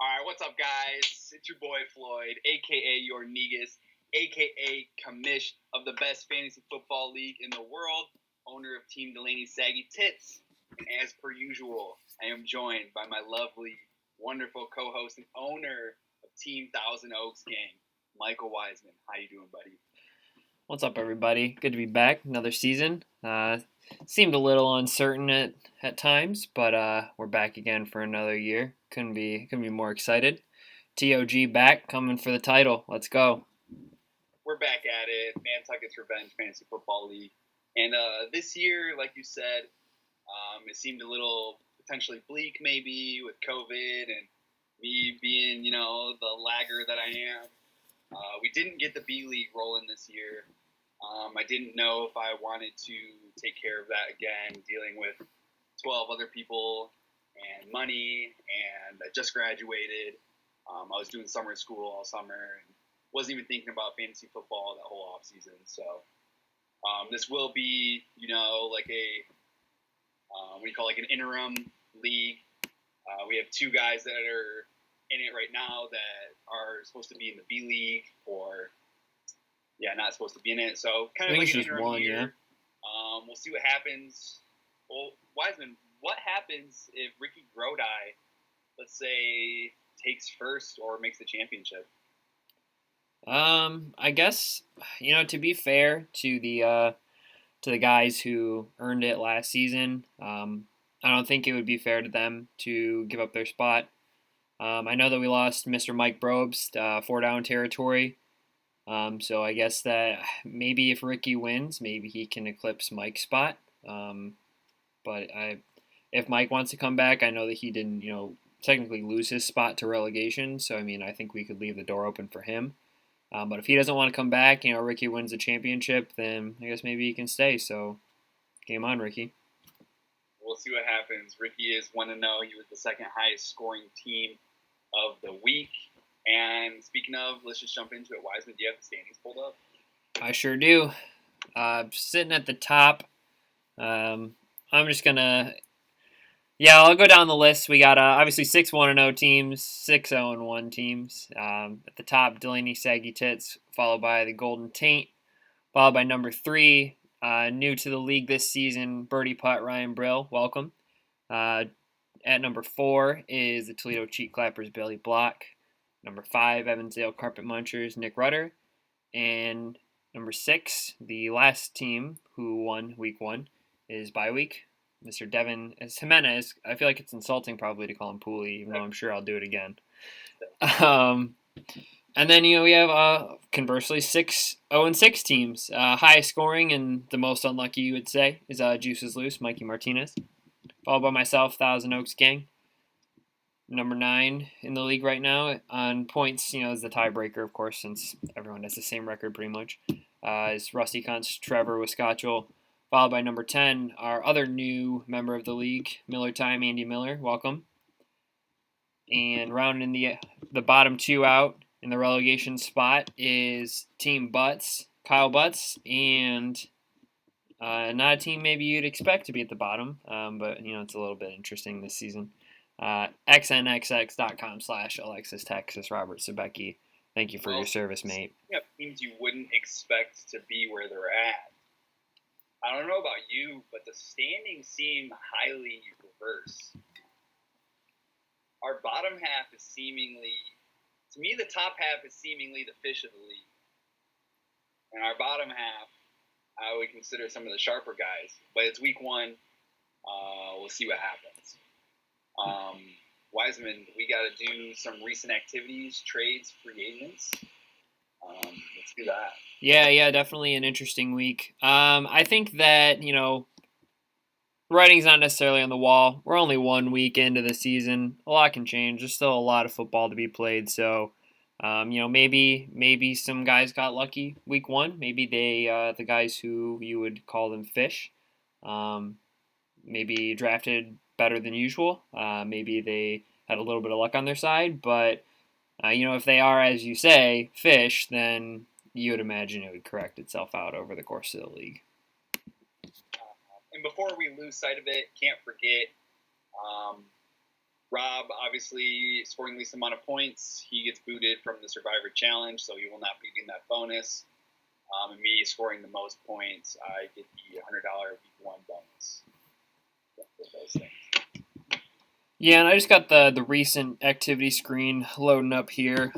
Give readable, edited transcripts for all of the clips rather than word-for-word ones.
All right, what's up, guys? It's your boy Floyd, a.k.a. your Negus, a.k.a. Commish of the best fantasy football league in the world, owner of Team Delaney Saggy Tits. And as per usual, I am joined by my lovely, wonderful co-host and owner of Team Thousand Oaks Gang, Michael Wiseman. How you doing, buddy? What's up, everybody? Good to be back. Another season. Seemed a little uncertain at times, but we're back again for another year. Couldn't be more excited. TOG back, coming for the title. Let's go. We're back at it. Nantuckett's Revenge Fantasy Football League. And this year, like you said, it seemed a little potentially bleak maybe with COVID and me being, the lagger that I am. We didn't get the B League rolling this year. I didn't know if I wanted to take care of that again, dealing with 12 other people and money, and I just graduated. I was doing summer school all summer and wasn't even thinking about fantasy football that whole off season. So this will be, like a what do you call an interim league. We have two guys that are in it right now that are supposed to be in the B League or not supposed to be in it. So kind of like an interim year. Yeah. We'll see what happens. Well, Wiseman, what happens if Ricky Grodi, let's say, takes first or makes the championship? I guess to be fair to the guys who earned it last season, I don't think it would be fair to them to give up their spot. I know that we lost Mr. Mike Brobst, 4-down territory. So I guess that maybe if Ricky wins, maybe he can eclipse Mike's spot. But if Mike wants to come back, I know that he didn't, technically lose his spot to relegation. So, I think we could leave the door open for him. But if he doesn't want to come back, Ricky wins the championship, then I guess maybe he can stay. So, game on, Ricky. We'll see what happens. Ricky is 1-0. He was the second highest scoring team of the week. And speaking of, let's just jump into it. Wiseman, do you have the standings pulled up? I sure do. Sitting at the top. I'm just going to... Yeah, I'll go down the list. We got obviously 6 1-0 teams, 6 0-1 teams. At the top, Delaney Saggy Tits, followed by the Golden Taint, followed by number 3, new to the league this season, Birdie Putt Ryan Brill. Welcome. At number 4 is the Toledo Cheat Clappers Billy Block. Number 5, Evansdale Carpet Munchers Nick Rudder. And number 6, the last team who won week 1 is bye week. Mr. Devin Jimenez. I feel like it's insulting probably to call him Pooley, even though I'm sure I'll do it again. And then, we have, conversely, 6 0-6 teams. Highest scoring and the most unlucky, you would say, is Juices Loose, Mikey Martinez. Followed by myself, Thousand Oaks Gang. Number 9 in the league right now on points, is the tiebreaker, of course, since everyone has the same record pretty much. Is Rusty Kuntz, Trevor Wiscotchel. Followed by number 10, our other new member of the league, Miller Time, Andy Miller. Welcome. And rounding the bottom 2 out in the relegation spot is Team Butts, Kyle Butts, and not a team maybe you'd expect to be at the bottom, but, it's a little bit interesting this season. xnxx.com/Alexis Texas Robert Sebecki. Thank you for your service, mate. Yep, teams you wouldn't expect to be where they're at. I don't know about you, but the standings seem highly reverse. Our bottom half is seemingly, to me, the top half is seemingly the fish of the league. And our bottom half, I would consider some of the sharper guys. But it's week 1. We'll see what happens. Wiseman, we got to do some recent activities, trades, free agents. Let's do that. Yeah, definitely an interesting week. I think that, writing's not necessarily on the wall. We're only 1 week into the season. A lot can change. There's still a lot of football to be played. So, maybe some guys got lucky week 1. Maybe they, the guys who you would call them fish, maybe drafted better than usual. Maybe they had a little bit of luck on their side. But, if they are, as you say, fish, then you would imagine it would correct itself out over the course of the league. And before we lose sight of it, can't forget Rob, obviously, scoring the least amount of points. He gets booted from the Survivor Challenge, so he will not be getting that bonus. And me scoring the most points, I get the $100 week one bonus. Those things. Yeah, and I just got the recent activity screen loading up here.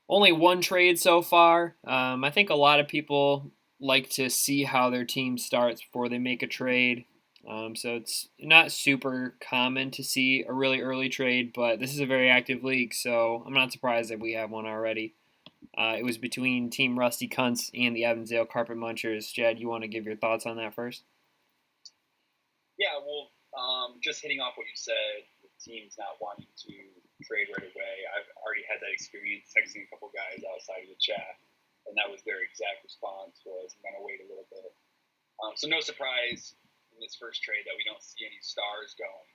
Only one trade so far. I think a lot of people like to see how their team starts before they make a trade. So it's not super common to see a really early trade, but this is a very active league, so I'm not surprised that we have one already. It was between Team Rusty Cunts and the Evansdale Carpet Munchers. Jed, you want to give your thoughts on that first? Yeah, well, just hitting off what you said, the team's not wanting to trade right away. I've already had that experience texting a couple guys outside of the chat, and that was their exact response was, I'm going to wait a little bit. So no surprise in this first trade that we don't see any stars going.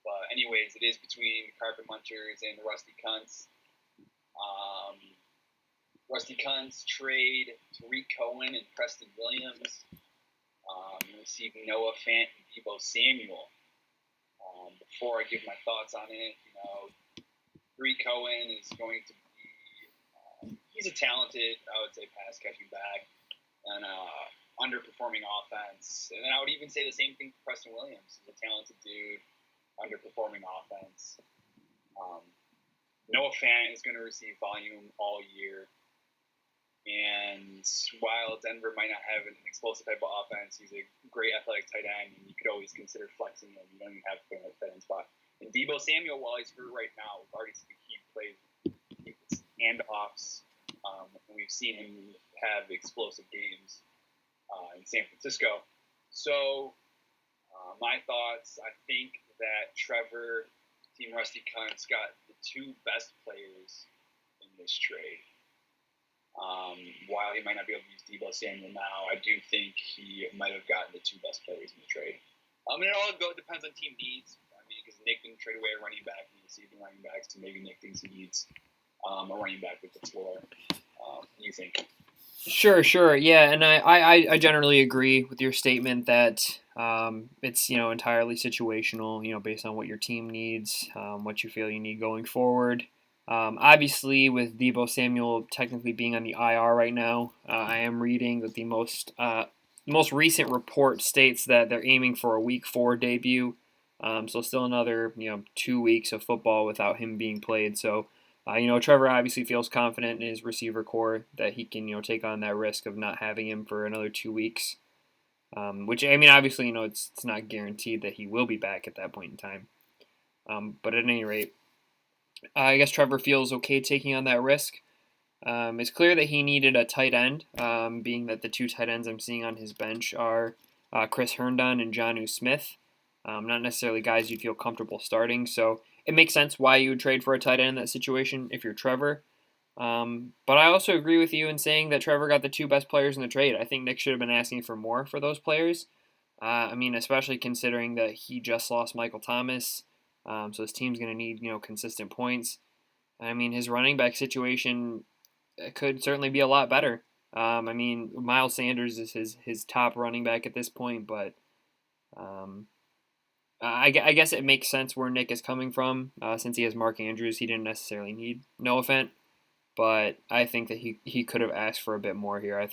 But anyways, it is between Carpet Munchers and the Rusty Cunts. Rusty Cunts trade Tariq Cohen and Preston Williams. Receive Noah Fant and Debo Samuel. Before I give my thoughts on it, Tariq Cohen is going to be he's a talented, I would say, pass catching back and underperforming offense. And then I would even say the same thing for Preston Williams. He's a talented dude, underperforming offense. Noah Fant is going to receive volume all year. And while Denver might not have an explosive type of offense, he's a great athletic tight end, and you could always consider flexing him. You don't even have to put him at tight end spot. And Debo Samuel, while he's hurt right now, we've already seen he plays handoffs, and we've seen him have explosive games in San Francisco. So my thoughts, I think that Trevor, Team Rusty Cunts, got the two best players in this trade. While he might not be able to use Debo Samuel now, I do think he might have gotten the two best players in the trade. And it all depends on team needs. I mean, because Nick didn't trade away a running back and receiving running backs, so maybe Nick thinks he needs a running back with the floor. What do you think? Sure, yeah, and I generally agree with your statement that it's entirely situational, based on what your team needs, what you feel you need going forward. Obviously, with Debo Samuel technically being on the IR right now, I am reading that the most recent report states that they're aiming for a Week 4 debut. So still another 2 weeks of football without him being played. So Trevor obviously feels confident in his receiver core that he can take on that risk of not having him for another 2 weeks. Which obviously it's not guaranteed that he will be back at that point in time. But at any rate, I guess Trevor feels okay taking on that risk. It's clear that he needed a tight end, being that the two tight ends I'm seeing on his bench are Chris Herndon and Jonnu Smith. Not necessarily guys you'd feel comfortable starting, so it makes sense why you would trade for a tight end in that situation if you're Trevor. But I also agree with you in saying that Trevor got the two best players in the trade. I think Nick should have been asking for more for those players. Especially considering that he just lost Michael Thomas. So his team's going to need, consistent points. His running back situation could certainly be a lot better. Miles Sanders is his top running back at this point, but I guess it makes sense where Nick is coming from. Since he has Mark Andrews, he didn't necessarily need Noah Fant, but I think that he could have asked for a bit more here. I'm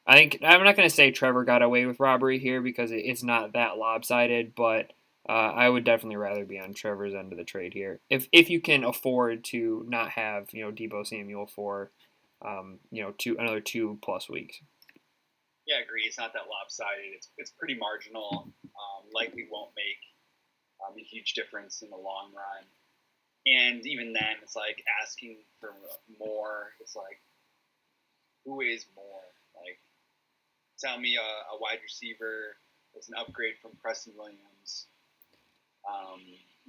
not going to say Trevor got away with robbery here because it's not that lopsided, but I would definitely rather be on Trevor's end of the trade here. If you can afford to not have Debo Samuel for another 2+ weeks. Yeah, I agree. It's not that lopsided. It's pretty marginal. Likely won't make a huge difference in the long run. And even then, it's like asking for more. It's like, who is more? Like, tell me a wide receiver that's an upgrade from Preston Williams.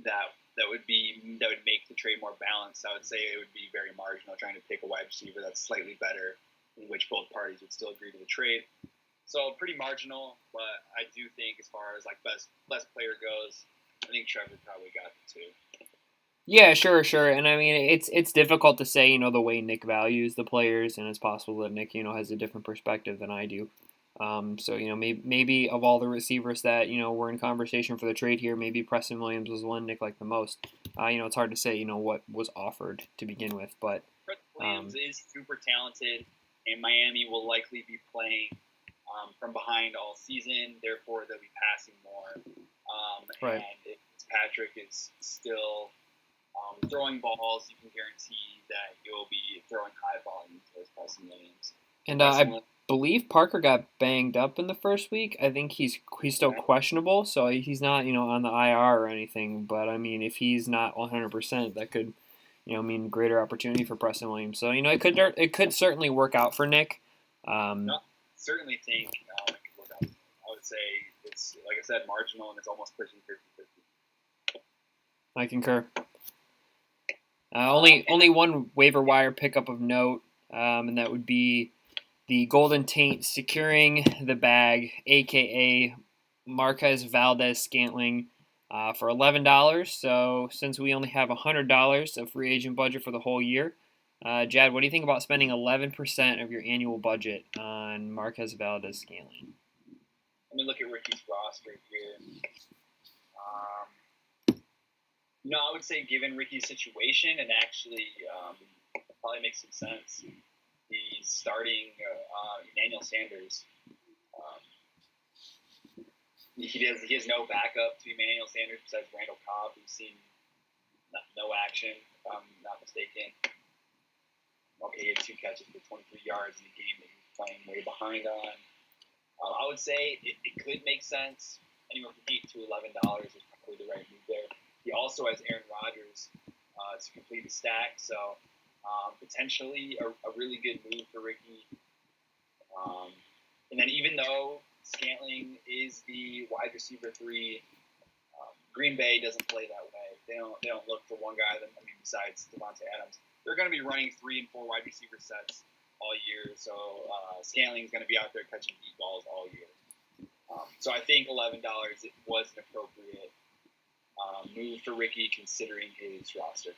That would make the trade more balanced. I would say it would be very marginal trying to pick a wide receiver that's slightly better, in which both parties would still agree to the trade. So pretty marginal, but I do think as far as like best player goes, I think Trevor probably got the two. Yeah, sure. And it's difficult to say, the way Nick values the players, and it's possible that Nick, has a different perspective than I do. So maybe of all the receivers that were in conversation for the trade here, maybe Preston Williams was the one Nick liked the most. It's hard to say what was offered to begin with, but Preston Williams is super talented, and Miami will likely be playing from behind all season. Therefore, they'll be passing more. Right. And if Patrick is still throwing balls, you can guarantee that you'll be throwing high volume towards Preston Williams. And I believe Parker got banged up in the first week. I think he's still questionable, so he's not on the IR or anything. But I mean, if he's not 100%, that could mean greater opportunity for Preston Williams. So it could certainly work out for Nick. Certainly think it could work out. I would say it's, like I said, marginal, and it's almost pushing 50-50. I concur. Only one waiver wire pickup of note, and that would be the Golden Taint securing the bag, a.k.a. Marquez Valdes-Scantling, for $11. So since we only have $100 of free agent budget for the whole year, Jad, what do you think about spending 11% of your annual budget on Marquez Valdes-Scantling? Let me look at Ricky's roster here. I would say given Ricky's situation, and actually probably makes some sense. He's starting Emmanuel Sanders. He has no backup to Emmanuel Sanders besides Randall Cobb, who's seen no action, if I'm not mistaken. Okay, he had 2 catches for 23 yards in a game that he was playing way behind on. I would say it could make sense. Anywhere from $8 to $11 is probably the right move there. He also has Aaron Rodgers to complete the stack, so potentially a really good move for Ricky. And then even though Scantling is the wide receiver 3, Green Bay doesn't play that way. They don't look for one guy. Besides Devontae Adams, they're going to be running 3 and 4 wide receiver sets all year. So Scantling is going to be out there catching deep balls all year. So I think $11 was an appropriate move for Ricky considering his roster.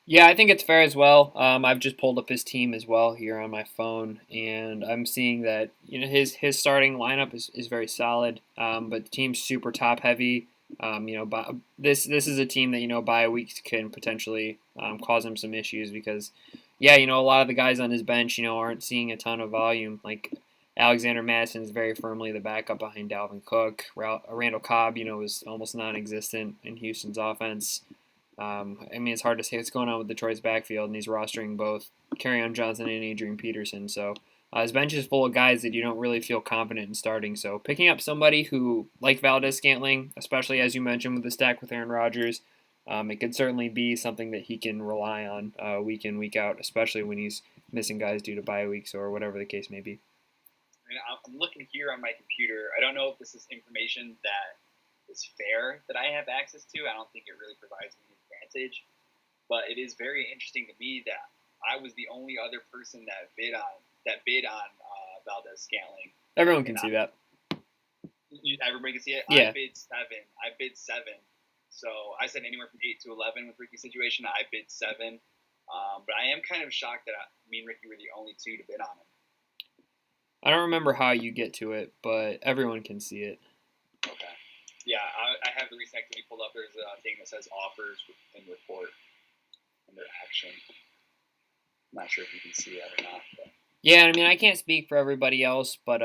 Yeah, I think it's fair as well. I've just pulled up his team as well here on my phone, and I'm seeing that his starting lineup is very solid, but the team's super top heavy. This is a team that bye weeks can potentially cause him some issues because, a lot of the guys on his bench aren't seeing a ton of volume. Like Alexander Madison is very firmly the backup behind Dalvin Cook. Randall Cobb, is almost non-existent in Houston's offense. It's hard to say what's going on with Detroit's backfield, and he's rostering both Kerryon Johnson and Adrian Peterson. So his bench is full of guys that you don't really feel confident in starting. So picking up somebody who, like Valdes-Scantling, especially as you mentioned with the stack with Aaron Rodgers, it could certainly be something that he can rely on week in, week out, especially when he's missing guys due to bye weeks or whatever the case may be. I'm looking here on my computer. I don't know if this is information that is fair that I have access to. I don't think it really provides me an advantage, but it is very interesting to me that I was the only other person that bid on Valdes-Scantling. Everyone can see that. Everybody can see it. Yeah. I bid 7. So I said anywhere from 8 to 11 with Ricky's situation. I bid 7, but I am kind of shocked that me and Ricky were the only 2 to bid on him. I don't remember how you get to it, but everyone can see it. Okay. Yeah, I have the recent activity pulled up. There's a thing that says offers and report under action. I'm not sure if you can see that or not. But. Yeah, I can't speak for everybody else, but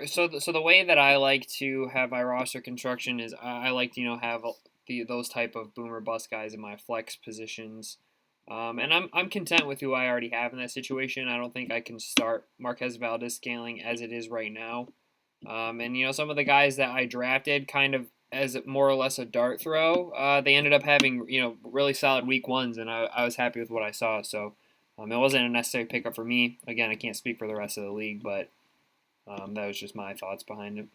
so the way that I like to have my roster construction is I like to have those type of boomer bust guys in my flex positions. And I'm content with who I already have in that situation. I don't think I can start Marquez Valdes-Scantling as it is right now. And some of the guys that I drafted kind of as more or less a dart throw, they ended up having really solid week ones, and I was happy with what I saw. So it wasn't a necessary pickup for me. Again, I can't speak for the rest of the league, but that was just my thoughts behind it.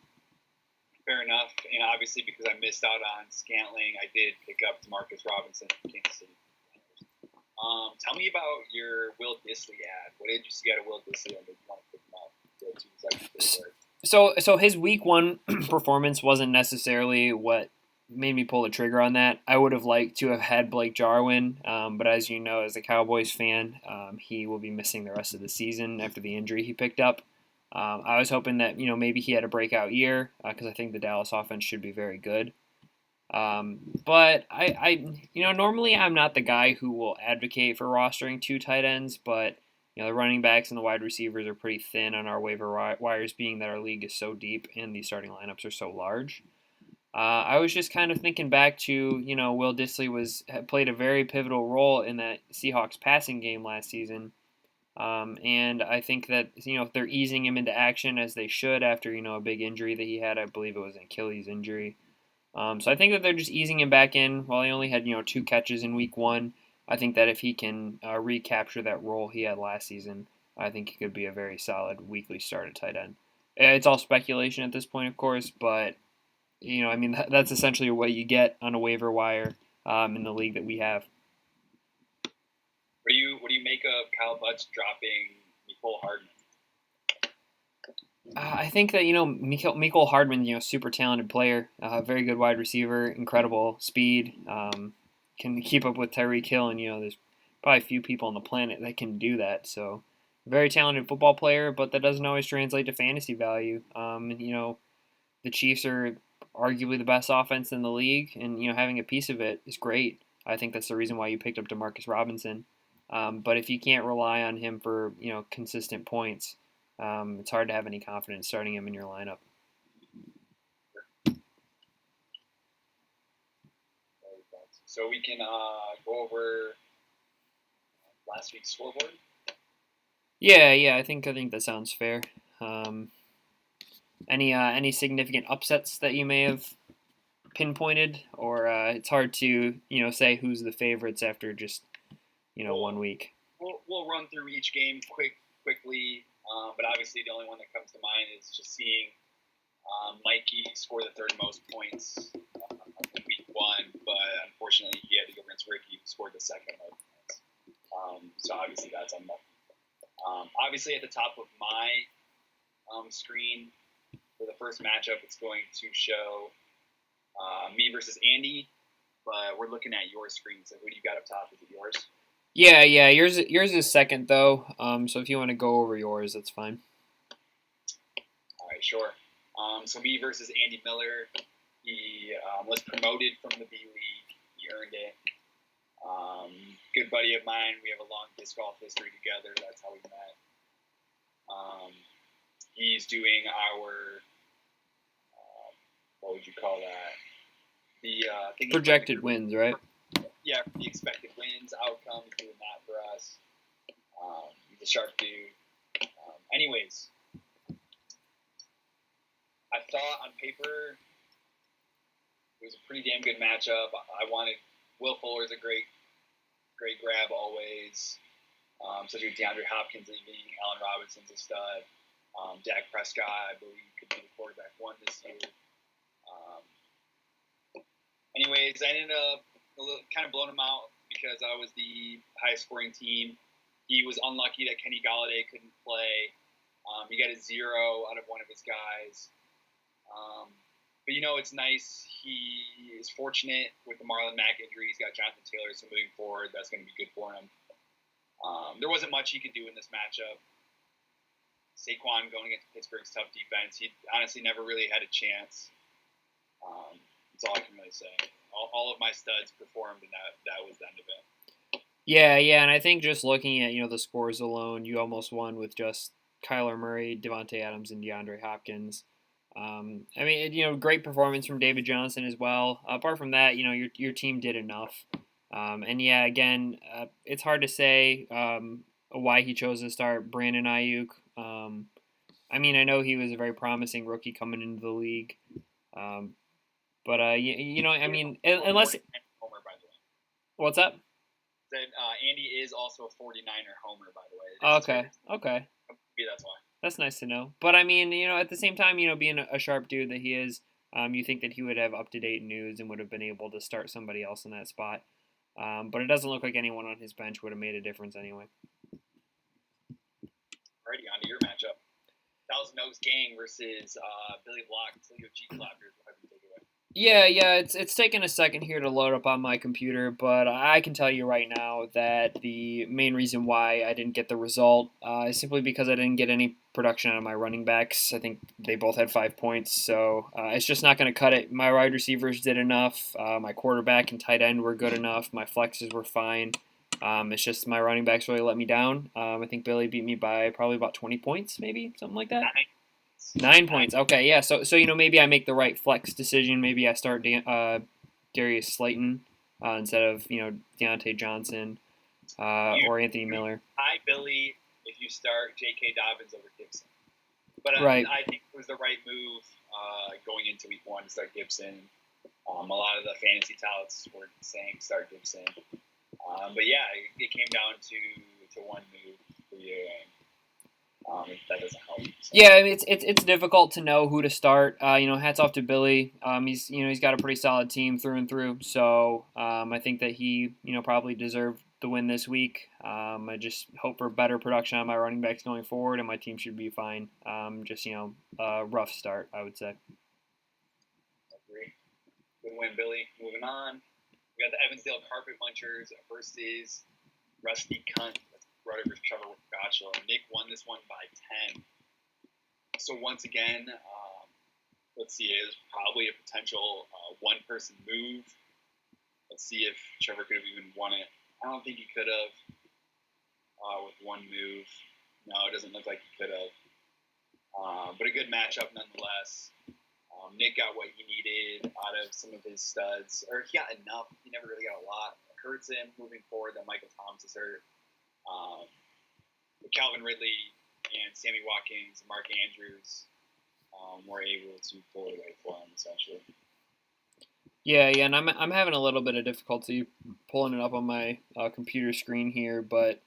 Fair enough. And obviously because I missed out on Scantling, I did pick up Demarcus Robinson from Kansas City. Tell me about your Will Dissly ad. What did you see out of Will Dissly and did you want to pick him up? So his week 1 performance wasn't necessarily what made me pull the trigger on that. I would have liked to have had Blake Jarwin, but as you know, as a Cowboys fan, he will be missing the rest of the season after the injury he picked up. I was hoping that maybe he had a breakout year because I think the Dallas offense should be very good. But normally I'm not the guy who will advocate for rostering two tight ends, but the running backs and the wide receivers are pretty thin on our waiver wires, being that our league is so deep and the starting lineups are so large. I was just kind of thinking back to Will Dissly played a very pivotal role in that Seahawks passing game last season, and I think that if they're easing him into action as they should after a big injury that he had, I believe it was an Achilles injury. So I think that they're just easing him back in. While he only had 2 catches in week 1, I think that if he can recapture that role he had last season, I think he could be a very solid weekly start at tight end. It's all speculation at this point, of course, but that's essentially what you get on a waiver wire in the league that we have. What do you make of Kyle Butts dropping Nicole Hardman? I think that Mecole Hardman, super talented player, very good wide receiver, incredible speed, can keep up with Tyreek Hill, and there's probably few people on the planet that can do that. So, very talented football player, but that doesn't always translate to fantasy value. The Chiefs are arguably the best offense in the league, and having a piece of it is great. I think that's the reason why you picked up DeMarcus Robinson. But if you can't rely on him for consistent points, it's hard to have any confidence starting him in your lineup. So we can go over last week's scoreboard. Yeah, I think that sounds fair. Any significant upsets that you may have pinpointed, or it's hard to say who's the favorites after just 1 week. We'll run through each game quickly, but obviously the only one that comes to mind is just seeing Mikey score the third most points in week 1, but unfortunately he had to go against Ricky, who scored the second most points. So obviously that's unlucky. Obviously at the top of my screen for the first matchup, it's going to show me versus Andy, but we're looking at your screen. So who do you got up top? Is it yours? Yeah. Yours is second though. So if you want to go over yours, that's fine. All right, sure. So me versus Andy Miller. He was promoted from the B League. He earned it. Good buddy of mine. We have a long disc golf history together. That's how we met. He's doing our what would you call that? The projected wins, right? Yeah, the expected wins outcome. He's doing that for us. He's a sharp dude. Anyways, I thought on paper it was a pretty damn good matchup. I wanted Will Fuller's a great grab always. Such as DeAndre Hopkins leaving, Allen Robinson's a stud. Dak Prescott, I believe, could be the quarterback 1 this year. Anyways, I ended up kind of blowing him out because I was the highest scoring team. He was unlucky that Kenny Golladay couldn't play. He got a 0 out of one of his guys. But it's nice. He is fortunate with the Marlon Mack injury. He's got Jonathan Taylor, so moving forward, that's going to be good for him. There wasn't much he could do in this matchup. Saquon going against Pittsburgh's tough defense. He honestly never really had a chance. That's all I can really say. All of my studs performed, and that was the end of it. Yeah, and I think just looking at the scores alone, you almost won with just Kyler Murray, Devontae Adams, and DeAndre Hopkins. Great performance from David Johnson as well. Apart from that, your team did enough. It's hard to say why he chose to start Brandon Ayuk. I know he was a very promising rookie coming into the league. Unless Homer, by the way. What's up? That Andy is also a 49er homer, by the way. Okay. Maybe that's why. That's nice to know. But at the same time, being a sharp dude that he is, you think that he would have up-to-date news and would have been able to start somebody else in that spot. But it doesn't look like anyone on his bench would have made a difference anyway. Alrighty, on to your matchup. Thousand Oaks Gang versus Billy Block, Toledo Cheek Clappers. We'll have you take it away. Yeah, it's taken a second here to load up on my computer, but I can tell you right now that the main reason why I didn't get the result is simply because I didn't get any production out of my running backs. I think they both had 5 points, so it's just not going to cut it. My wide receivers did enough. My quarterback and tight end were good enough. My flexes were fine. It's just my running backs really let me down. I think Billy beat me by probably about 20 points, maybe something like that. 9 points. Okay, yeah. So maybe I make the right flex decision. Maybe I start Darius Slayton instead of Deontay Johnson You or Anthony Miller. high Billy if you start J.K. Dobbins over Gibson. But Right. I think it was the right move going into week 1 to start Gibson. A lot of the fantasy touts were saying start Gibson. But yeah, it came down to one move for you, and that doesn't help. So. Yeah, I mean, it's difficult to know who to start. Hats off to Billy. He's got a pretty solid team through and through. So I think that he probably deserved the win this week. I just hope for better production on my running backs going forward, and my team should be fine. Just a rough start, I would say. Agree. Good win, Billy. Moving on, we got the Evansdale Carpet Munchers versus Rusty Cunt. Rudder versus Trevor Gotcha. Nick won this one by 10. So once again, let's see, it was probably a potential one-person move. Let's see if Trevor could have even won it. I don't think he could have with one move. No, it doesn't look like he could have. But a good matchup nonetheless. Nick got what he needed out of some of his studs, or he got enough. He never really got a lot. It hurts him moving forward that Michael Thomas is hurt. Calvin Ridley and Sammy Watkins and Mark Andrews were able to pull it away for him, essentially. Yeah, and I'm having a little bit of difficulty pulling it up on my computer screen here, but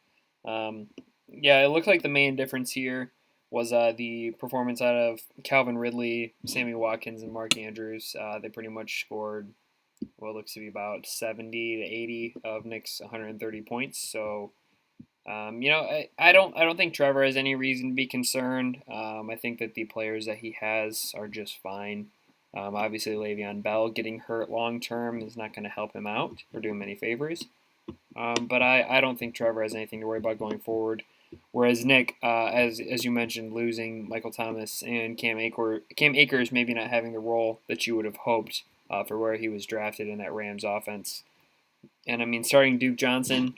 it looked like the main difference here was the performance out of Calvin Ridley, Sammy Watkins, and Mark Andrews. They pretty much scored what looks to be about 70 to 80 of Nick's 130 points. So, I don't think Trevor has any reason to be concerned. I think that the players that he has are just fine. Obviously, Le'Veon Bell getting hurt long term is not going to help him out or do him any favors. But I don't think Trevor has anything to worry about going forward. Whereas Nick, as you mentioned, losing Michael Thomas and Cam Akers maybe not having the role that you would have hoped for where he was drafted in that Rams offense. And I mean, starting Duke Johnson,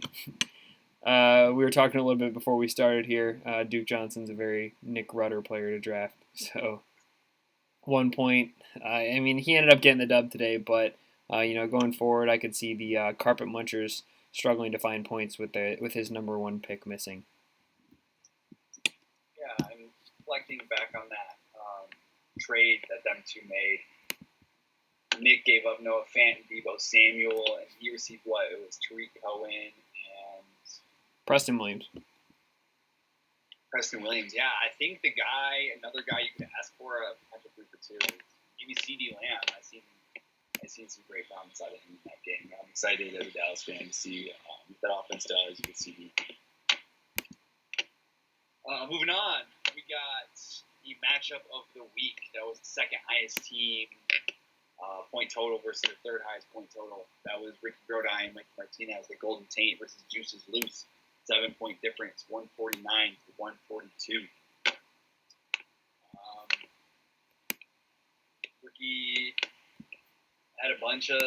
we were talking a little bit before we started here. Duke Johnson's a very Nick Rudder player to draft. So 1 point. I mean, he ended up getting the dub today, but going forward, I could see the Carpet Munchers struggling to find points with his number 1 pick missing. Yeah, and reflecting back on that trade that them two made, Nick gave up Noah Fant and Deebo Samuel, and he received what? It was Tariq Cohen and Preston Williams. Yeah, I think another guy you could ask for a potential 3 for 2 is maybe CD Lamb. I've seen some great promise out of him in that game. I'm excited as a Dallas fan to see what that offense does with CD. Moving on, we got the matchup of the week. That was the second highest team point total versus the third highest point total. That was Ricky Brodine and Mike Martinez, the Golden Taint versus Juices Loose. 7-point difference, 149 to 142. Ricky had a bunch of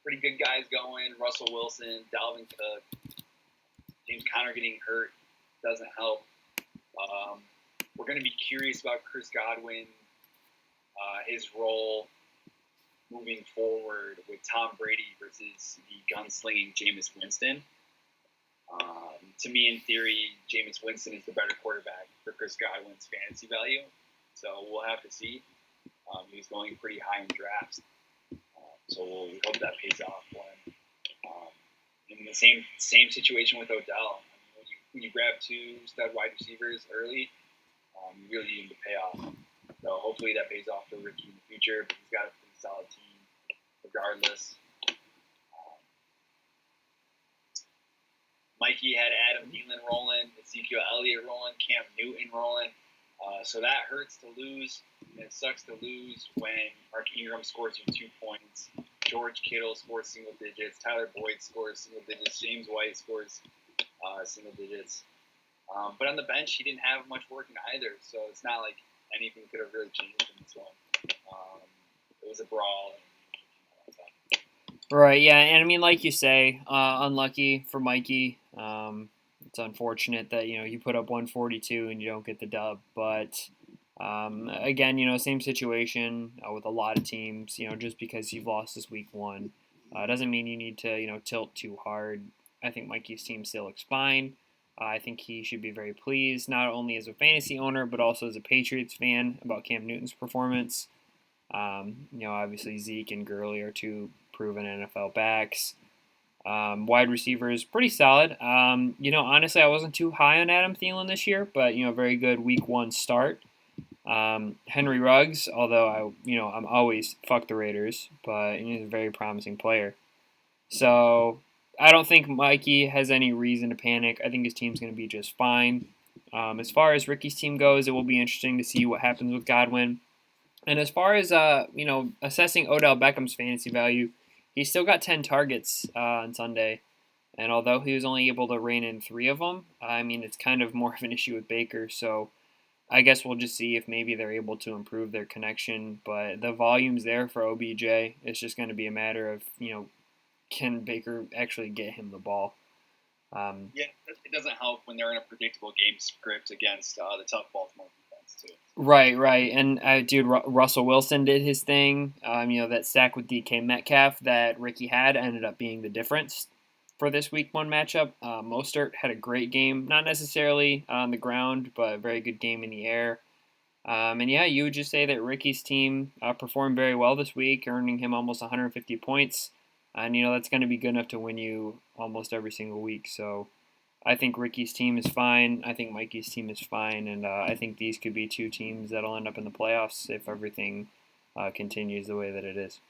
pretty good guys going. Russell Wilson, Dalvin Cook, James Conner getting hurt doesn't help. We're going to be curious about Chris Godwin, his role moving forward with Tom Brady versus the gunslinging Jameis Winston. To me, in theory, Jameis Winston is the better quarterback for Chris Godwin's fantasy value. So we'll have to see. He's going pretty high in drafts. So we hope that pays off for him. In the same situation with Odell. I mean, when you grab 2 stud wide receivers early, you really need him to pay off. So hopefully that pays off for Ricky in the future. But he's got a pretty solid team regardless. Mikey had Adam Thielen rolling, Ezekiel Elliott rolling, Cam Newton rolling. So that hurts to lose, and it sucks to lose when Mark Ingram scores you 2 points. George Kittle scores single digits. Tyler Boyd scores single digits. James White scores single digits. But on the bench, he didn't have much working either, so it's not like anything could have really changed in this one. It was a brawl. Right, yeah, and I mean, like you say, unlucky for Mikey. It's unfortunate that you put up 142 and you don't get the dub, but again, same situation with a lot of teams. Just because you've lost this week one, doesn't mean you need to tilt too hard. I think Mikey's team still looks fine. I think he should be very pleased, not only as a fantasy owner but also as a Patriots fan about Cam Newton's performance. Obviously Zeke and Gurley are two proven NFL backs. Wide receivers, pretty solid. Honestly, I wasn't too high on Adam Thielen this year, but very good week one start. Henry Ruggs, although I'm always fuck the Raiders, but he's a very promising player. So I don't think Mikey has any reason to panic. I think his team's going to be just fine. As far as Ricky's team goes, it will be interesting to see what happens with Godwin. And as far as assessing Odell Beckham's fantasy value, he still got 10 targets on Sunday, and although he was only able to rein in 3 of them, I mean it's kind of more of an issue with Baker. So I guess we'll just see if maybe they're able to improve their connection. But the volume's there for OBJ. It's just going to be a matter of can Baker actually get him the ball. Yeah, it doesn't help when they're in a predictable game script against the tough Baltimore defense too. Right, and dude, Russell Wilson did his thing. That stack with DK Metcalf that Ricky had ended up being the difference for this week one matchup. Mostert had a great game, not necessarily on the ground, but a very good game in the air. And yeah, you would just say that Ricky's team performed very well this week, earning him almost 150 points. And that's going to be good enough to win you almost every single week. So I think Ricky's team is fine. I think Mikey's team is fine, and I think these could be two teams that'll end up in the playoffs if everything continues the way that it is.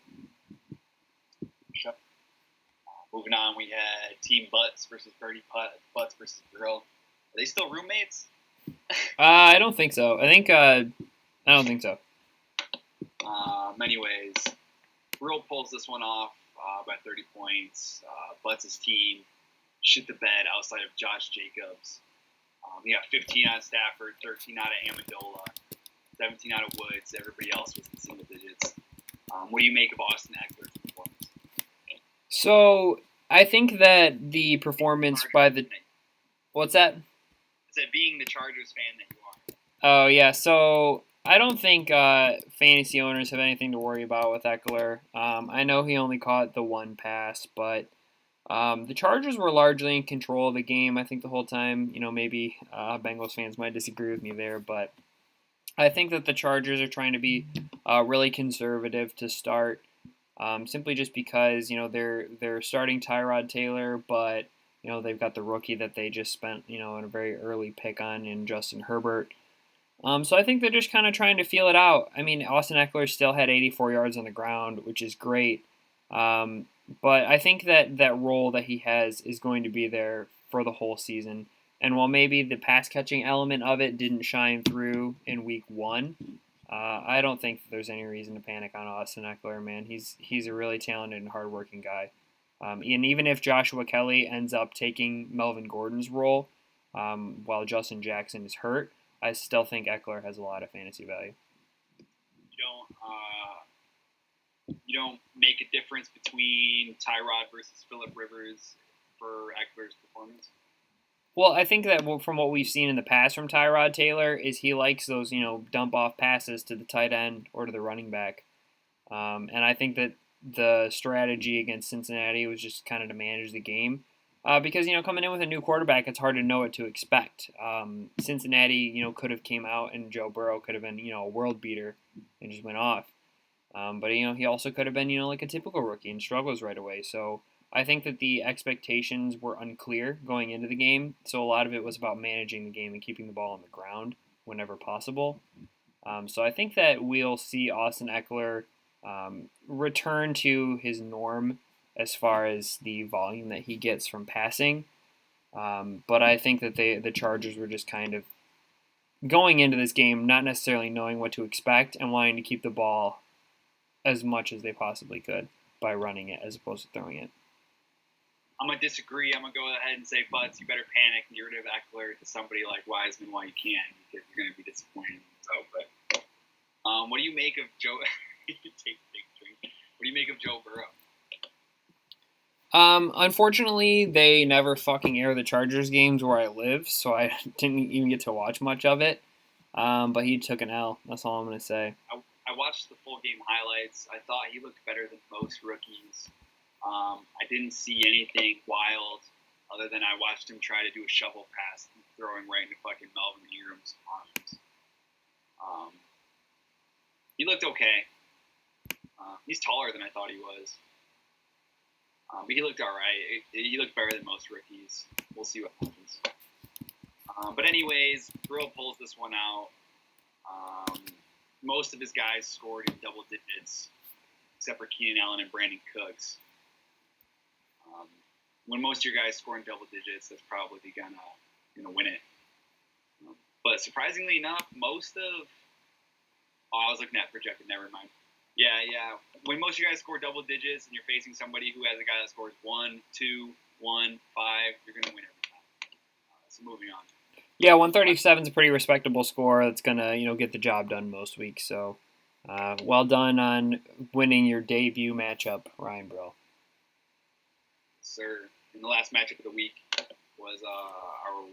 Sure. Moving on, we had Team Butts versus Birdie Butts versus Grill. Are they still roommates? I don't think so. I don't think so. Anyways, Grill pulls this one off by 30 points. Butts' team shit the bed outside of Josh Jacobs. He got 15 out of Stafford, 13 out of Amendola, 17 out of Woods. Everybody else was in single digits. What do you make of Austin Eckler's performance? So I think that the performance by the what's that? I said being the Chargers fan that you are. Oh yeah, so I don't think fantasy owners have anything to worry about with Eckler. I know he only caught the one pass, but the Chargers were largely in control of the game, I think, the whole time. Maybe Bengals fans might disagree with me there, but I think that the Chargers are trying to be really conservative to start, simply just because they're starting Tyrod Taylor, but they've got the rookie that they just spent in a very early pick on in Justin Herbert. So I think they're just kind of trying to feel it out. I mean, Austin Eckler still had 84 yards on the ground, which is great. But I think that role that he has is going to be there for the whole season. And while maybe the pass catching element of it didn't shine through in week one, I don't think there's any reason to panic on Austin Eckler, man. He's a really talented and hardworking guy. And even if Joshua Kelly ends up taking Melvin Gordon's role while Justin Jackson is hurt, I still think Eckler has a lot of fantasy value. You don't make a difference between Tyrod versus Phillip Rivers for Eckler's performance? Well, I think that from what we've seen in the past from Tyrod Taylor is he likes those, dump off passes to the tight end or to the running back. And I think that the strategy against Cincinnati was just kind of to manage the game. Because, coming in with a new quarterback, it's hard to know what to expect. Cincinnati, could have came out and Joe Burrow could have been, a world beater and just went off. But, he also could have been, like a typical rookie and struggles right away. So I think that the expectations were unclear going into the game. So a lot of it was about managing the game and keeping the ball on the ground whenever possible. So I think that we'll see Austin Eckler return to his norm as far as the volume that he gets from passing. But I think that the Chargers were just kind of going into this game not necessarily knowing what to expect and wanting to keep the ball as much as they possibly could by running it as opposed to throwing it. I'm going to disagree. I'm going to go ahead and say, Butts, you better panic and get rid of Eckler to somebody like Wiseman while you can, because you're going to be disappointed. But what do you make of Joe? Take a big drink. What do you make of Joe Burrow? Unfortunately, they never fucking air the Chargers games where I live, so I didn't even get to watch much of it. But he took an L. That's all I'm going to say. I watched the full game highlights. I thought he looked better than most rookies. I didn't see anything wild other than I watched him try to do a shovel pass throwing right into fucking Melvin Ingram's arms. He looked okay. He's taller than I thought he was. But he looked all right. He looked better than most rookies. We'll see what happens. But anyways, Burrow pulls this one out. Most of his guys scored in double digits, except for Keenan Allen and Brandon Cooks. When most of your guys score in double digits, that's probably gonna win it. But surprisingly enough, I was looking at projected. Never mind. Yeah. When most of you guys score double digits and you're facing somebody who has a guy that scores 1, 2, 1, 5, you're going to win every time. So moving on. Yeah, 137 is a pretty respectable score. That's going to, get the job done most weeks. So, well done on winning your debut matchup, Ryan Brill. Sir, and the last matchup of the week was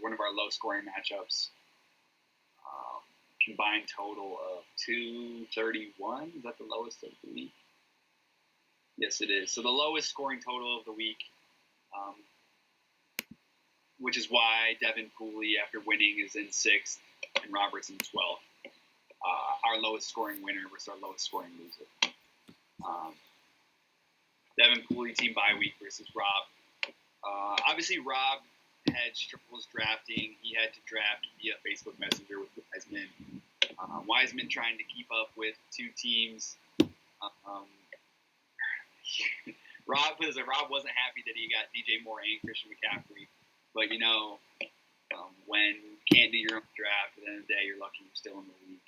one of our low-scoring matchups. Combined total of 231. Is that the lowest of the week? Yes, it is. So the lowest scoring total of the week, which is why Devin Pooley, after winning, is in 6th and Roberts in 12th. Our lowest scoring winner versus our lowest scoring loser. Devin Pooley team bye week versus Rob. Obviously, Rob had struggles drafting. He had to draft via Facebook Messenger with Wiseman. Wiseman trying to keep up with 2 teams. Rob wasn't happy that he got DJ Moore and Christian McCaffrey. But, when you can't do your own draft, at the end of the day, you're lucky you're still in the league.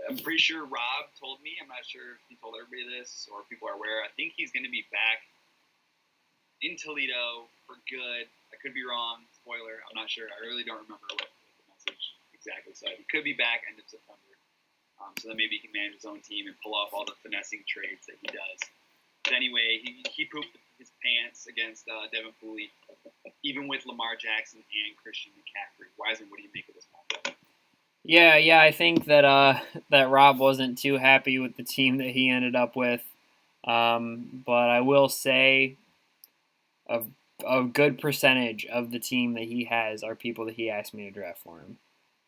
I'm pretty sure Rob told me. I'm not sure if he told everybody this or if people are aware. I think he's going to be back in Toledo for good. I could be wrong. Spoiler. I'm not sure. I really don't remember what the message exactly said. He could be back end of September. So then maybe he can manage his own team and pull off all the finessing trades that he does. But anyway, he pooped his pants against Devin Pooley, even with Lamar Jackson and Christian McCaffrey. Wiseman, what do you make of this matchup? Yeah, I think that that Rob wasn't too happy with the team that he ended up with. But I will say a good percentage of the team that he has are people that he asked me to draft for him.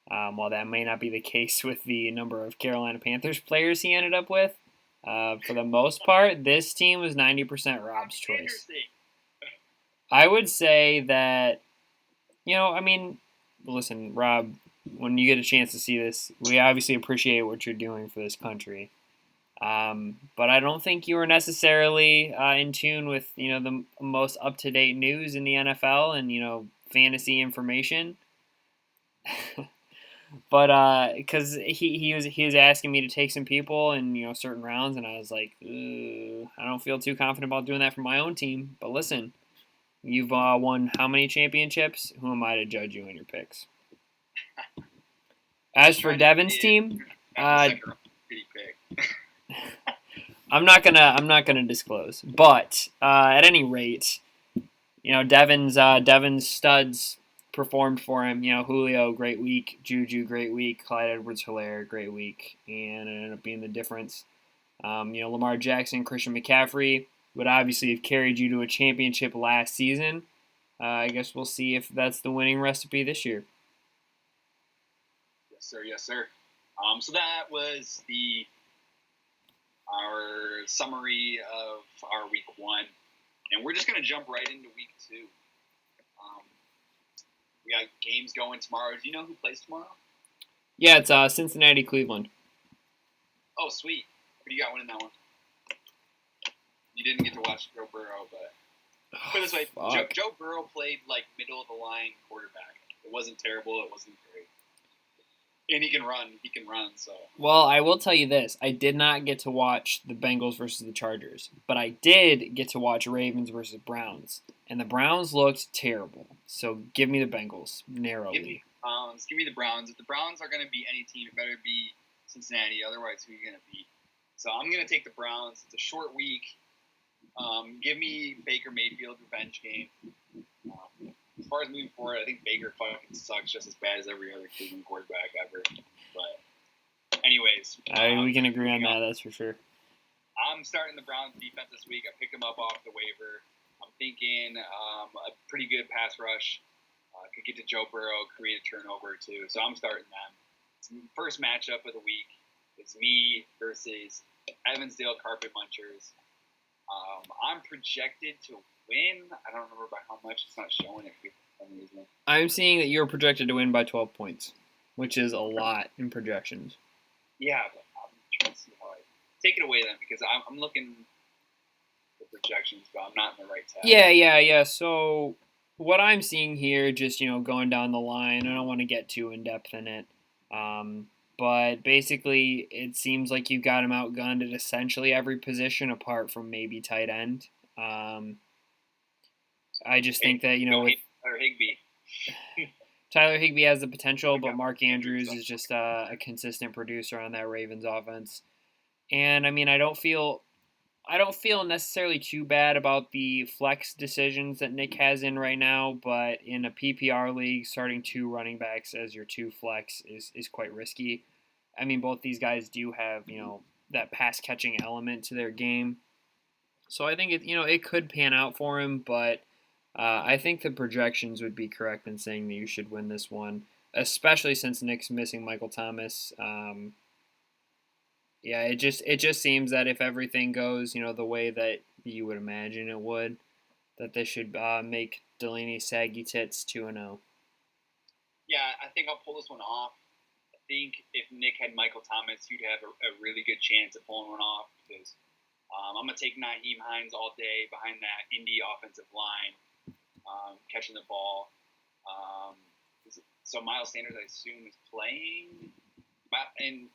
While that may not be the case with the number of Carolina Panthers players he ended up with, for the most part, this team was 90% Rob's choice. I would say that, listen, Rob, when you get a chance to see this, we obviously appreciate what you're doing for this country. But I don't think you were necessarily in tune with, the most up-to-date news in the NFL and, fantasy information. But because he was asking me to take some people in certain rounds, and I was like, I don't feel too confident about doing that for my own team. But listen, you've won how many championships? Who am I to judge you in your picks? As for Devin's team, I'm not gonna disclose. But at any rate, Devin's studs performed for him. Julio, great week. Juju, great week. Clyde Edwards-Helaire, great week, and it ended up being the difference. Lamar Jackson, Christian McCaffrey would obviously have carried you to a championship last season. I guess we'll see if that's the winning recipe this year. Yes, sir. So that was our summary of our week 1, and we're just gonna jump right into week 2. We got games going tomorrow. Do you know who plays tomorrow? Yeah, it's Cincinnati, Cleveland. Oh, sweet. Who do you got winning that one? You didn't get to watch Joe Burrow, but put it this way, Joe Burrow played like middle of the line quarterback. It wasn't terrible. It wasn't great. And he can run. So. Well, I will tell you this. I did not get to watch the Bengals versus the Chargers, but I did get to watch Ravens versus Browns. And the Browns looked terrible. So give me the Bengals narrowly. Give me the Browns. If the Browns are going to beat any team, it better be Cincinnati. Otherwise, who are you going to beat? So I'm going to take the Browns. It's a short week. Give me Baker Mayfield revenge game. As far as moving forward, I think Baker fucking sucks just as bad as every other Cleveland quarterback ever. But anyways. We can agree on that, that's for sure. I'm starting the Browns defense this week. I picked them up off the waiver. I'm thinking a pretty good pass rush. Could get to Joe Burrow, create a turnover too. So I'm starting them. It's the first matchup of the week. It's me versus Evansdale Carpet Munchers. I'm projected to win. I don't remember by how much. It's not showing it for some reason. I'm seeing that you're projected to win by 12 points, which is a lot in projections. Yeah, but I'm trying to see how I take it away then, because I'm looking at the projections, but I'm not in the right tab. Yeah. So what I'm seeing here, just going down the line, I don't want to get too in depth in it. But basically, it seems like you've got him outgunned at essentially every position apart from maybe tight end. I just think that, with Higbee. Tyler Higbee has the potential, but Mark Andrews is just a consistent producer on that Ravens offense. And, I don't feel necessarily too bad about the flex decisions that Nick has in right now, but in a PPR league, starting 2 running backs as your 2 flex is quite risky. Both these guys do have, that pass catching element to their game. So I think it could pan out for him, but I think the projections would be correct in saying that you should win this one, especially since Nick's missing Michael Thomas. Yeah, it just seems that if everything goes, the way that you would imagine it would, that they should make Delaney saggy tits 2-0. Yeah, I think I'll pull this one off. I think if Nick had Michael Thomas, he'd have a really good chance of pulling one off, because I'm going to take Nyheim Hines all day behind that Indy offensive line, catching the ball. So Miles Sanders, I assume, is playing. And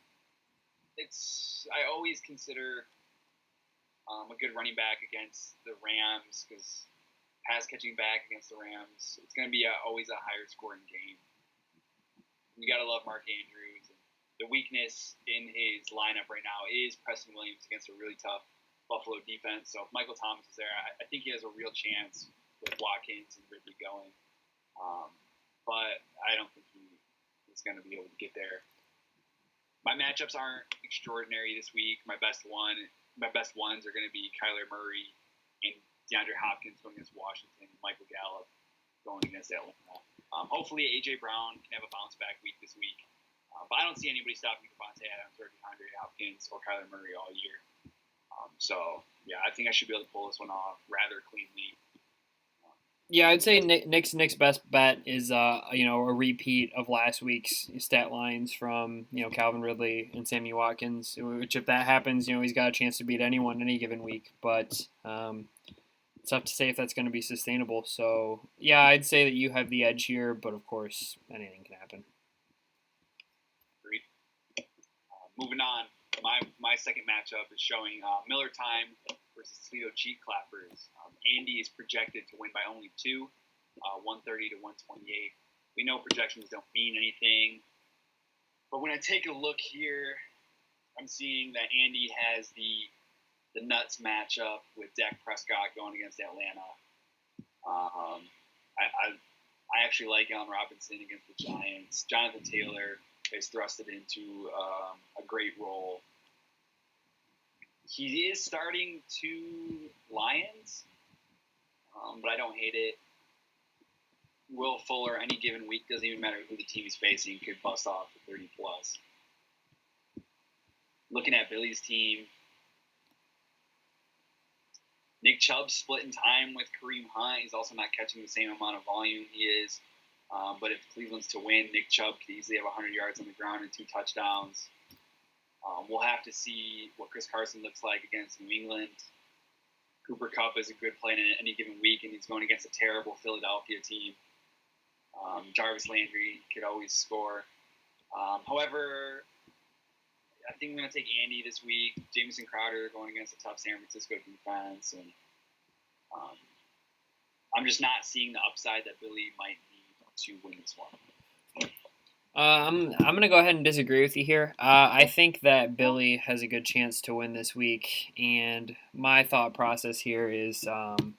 I always consider a good running back against the Rams, because pass catching back against the Rams, it's going to be always a higher scoring game. You got to love Mark Andrews. And the weakness in his lineup right now is Preston Williams against a really tough Buffalo defense. So if Michael Thomas is there, I think he has a real chance with Watkins and Ridley going. But I don't think he is going to be able to get there. My matchups aren't extraordinary this week. My best ones are going to be Kyler Murray and DeAndre Hopkins going against Washington, and Michael Gallup going against Atlanta. Hopefully, A.J. Brown can have a bounce-back week this week. But I don't see anybody stopping Devontae Adams or DeAndre Hopkins or Kyler Murray all year. So, yeah, I think I should be able to pull this one off rather cleanly. Yeah, I'd say Nick's best bet is a repeat of last week's stat lines from Calvin Ridley and Sammy Watkins. Which, if that happens, he's got a chance to beat anyone any given week. But it's tough to say if that's going to be sustainable. So yeah, I'd say that you have the edge here, but of course anything can happen. Agreed. Moving on, my second matchup is showing Miller Time versus Toledo Cheat Clappers. Andy is projected to win by only 2, 130 to 128. We know projections don't mean anything, but when I take a look here, I'm seeing that Andy has the nuts matchup with Dak Prescott going against Atlanta. I actually like Allen Robinson against the Giants. Jonathan Taylor is thrusted into a great role. He is starting 2 Lions, but I don't hate it. Will Fuller, any given week, doesn't even matter who the team is facing, could bust off for 30+. Looking at Billy's team, Nick Chubb's splitting time with Kareem Hunt. He's also not catching the same amount of volume he is. But if Cleveland's to win, Nick Chubb could easily have 100 yards on the ground and 2 touchdowns. We'll have to see what Chris Carson looks like against New England. Cooper Kupp is a good play in any given week, and he's going against a terrible Philadelphia team. Jarvis Landry could always score. However, I think I'm going to take Andy this week. Jamison Crowder going against a tough San Francisco defense. And I'm just not seeing the upside that Billy might need to win this one. I'm going to go ahead and disagree with you here. I think that Billy has a good chance to win this week, and my thought process here is, I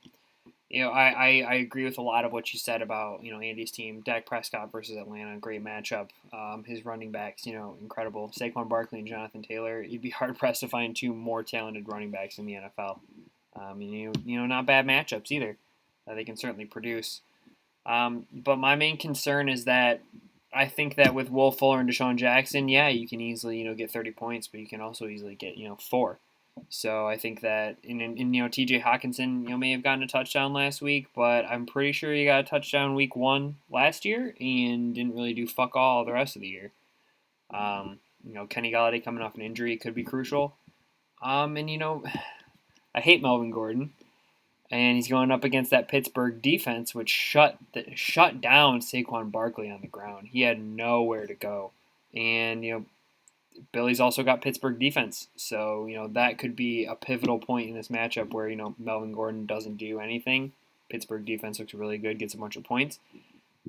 agree with a lot of what you said about Andy's team. Dak Prescott versus Atlanta, great matchup. His running backs, incredible. Saquon Barkley and Jonathan Taylor. You'd be hard pressed to find two more talented running backs in the NFL. Not bad matchups either. They can certainly produce. But my main concern is that I think that with Will Fuller and Deshaun Jackson, yeah, you can easily, get 30 points, but you can also easily get, 4. So I think that, T.J. Hawkinson, may have gotten a touchdown last week, but I'm pretty sure he got a touchdown week 1 last year and didn't really do fuck all the rest of the year. Kenny Golladay coming off an injury could be crucial. I hate Melvin Gordon. And he's going up against that Pittsburgh defense, which shut down Saquon Barkley on the ground. He had nowhere to go. And, Billy's also got Pittsburgh defense. So, that could be a pivotal point in this matchup where, Melvin Gordon doesn't do anything. Pittsburgh defense looks really good, gets a bunch of points.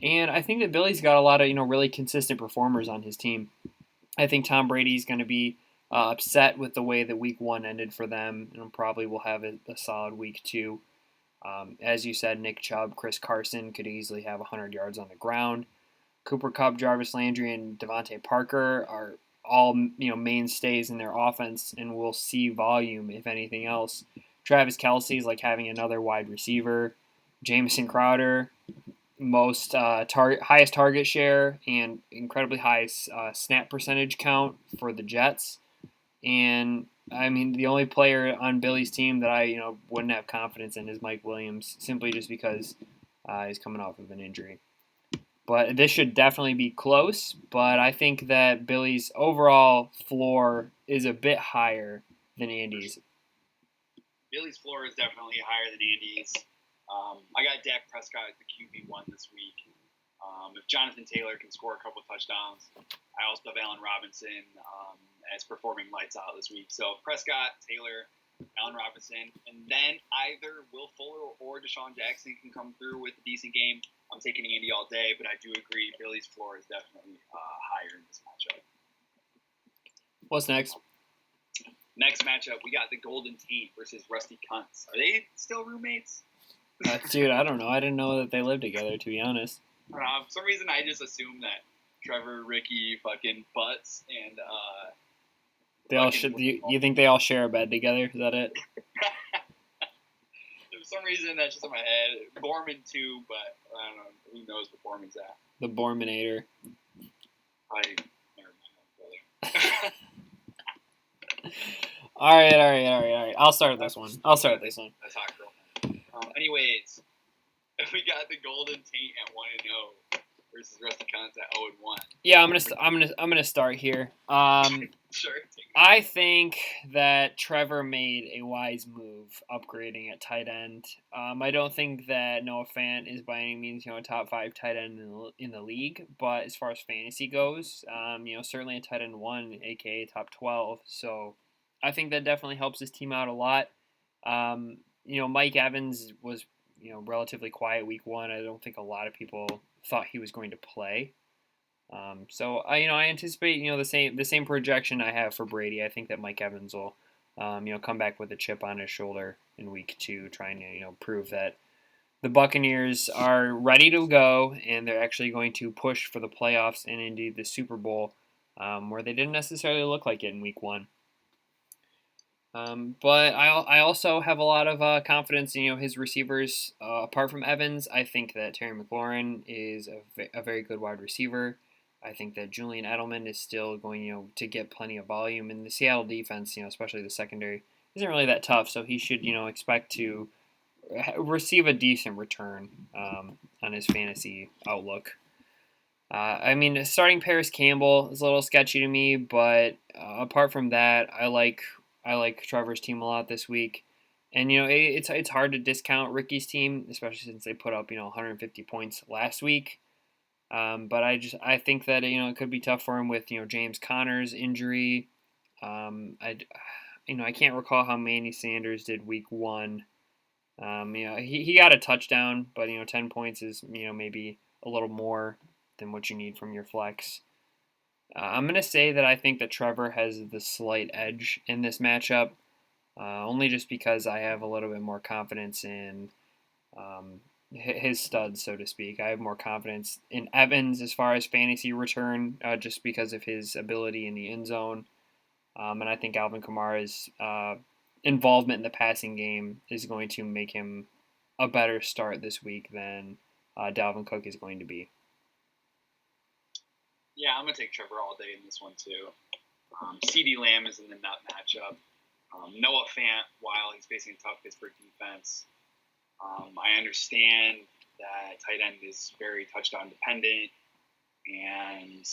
And I think that Billy's got a lot of, really consistent performers on his team. I think Tom Brady's going to be upset with the way that week 1 ended for them, and probably will have a solid week 2. As you said, Nick Chubb, Chris Carson could easily have 100 yards on the ground. Cooper Kupp, Jarvis Landry, and Devontae Parker are all mainstays in their offense, and will see volume if anything else. Travis Kelce is like having another wide receiver. Jamison Crowder, most highest target share and incredibly high snap percentage count for the Jets. And the only player on Billy's team that I, wouldn't have confidence in is Mike Williams, simply just because he's coming off of an injury. But this should definitely be close, but I think that Billy's overall floor is a bit higher than Andy's. Billy's floor is definitely higher than Andy's. I got Dak Prescott as the QB1 this week. If Jonathan Taylor can score a couple touchdowns, I also have Allen Robinson as performing lights out this week. So Prescott, Taylor, Allen Robinson, and then either Will Fuller or Deshaun Jackson can come through with a decent game. I'm taking Andy all day, but I do agree Billy's floor is definitely higher in this matchup. What's next? Next matchup, we got the Golden Taint versus Rusty Cunts. Are they still roommates? Dude, I don't know. I didn't know that they lived together, to be honest. For some reason, I just assumed that Trevor, Ricky, fucking Butts, and they all should. You think they all share a bed together? Is that it? For some reason, that's just in my head. Borman too, but I don't know. Who knows where Borman's at? The Borminator. Never mind, brother. All right. I'll start this one. That's hot, girl. Anyways, we got the Golden Taint at 1-0 versus Rusty Cunts at 0-1. Yeah, I'm gonna start here. Sure. I think that Trevor made a wise move upgrading at tight end. I don't think that Noah Fant is by any means a top 5 tight end in the league, but as far as fantasy goes, certainly a tight end 1, aka top 12. So I think that definitely helps his team out a lot. Mike Evans was relatively quiet week 1. I don't think a lot of people thought he was going to play. So I anticipate the same projection I have for Brady. I think that Mike Evans will come back with a chip on his shoulder in week 2, trying to prove that the Buccaneers are ready to go and they're actually going to push for the playoffs and indeed the Super Bowl, where they didn't necessarily look like it in week 1. But I also have a lot of confidence in his receivers. Apart from Evans, I think that Terry McLaurin is a very good wide receiver. I think that Julian Edelman is still going to get plenty of volume, and the Seattle defense, especially the secondary, isn't really that tough. So he should expect to receive a decent return on his fantasy outlook. Starting Paris Campbell is a little sketchy to me, but apart from that, I like Trevor's team a lot this week. And it's hard to discount Ricky's team, especially since they put up 150 points last week. But I think that it could be tough for him with James Conner's injury. I can't recall how Manny Sanders did week 1. He got a touchdown, but 10 points is maybe a little more than what you need from your flex. I'm gonna say that I think that Trevor has the slight edge in this matchup, only just because I have a little bit more confidence in his studs, so to speak. I have more confidence in Evans as far as fantasy return, just because of his ability in the end zone. And I think Alvin Kamara's involvement in the passing game is going to make him a better start this week than Dalvin Cook is going to be. Yeah, I'm going to take Trevor all day in this one, too. CeeDee Lamb is in the nut matchup. Noah Fant, while he's facing a tough Pittsburgh defense, I understand that tight end is very touchdown dependent, and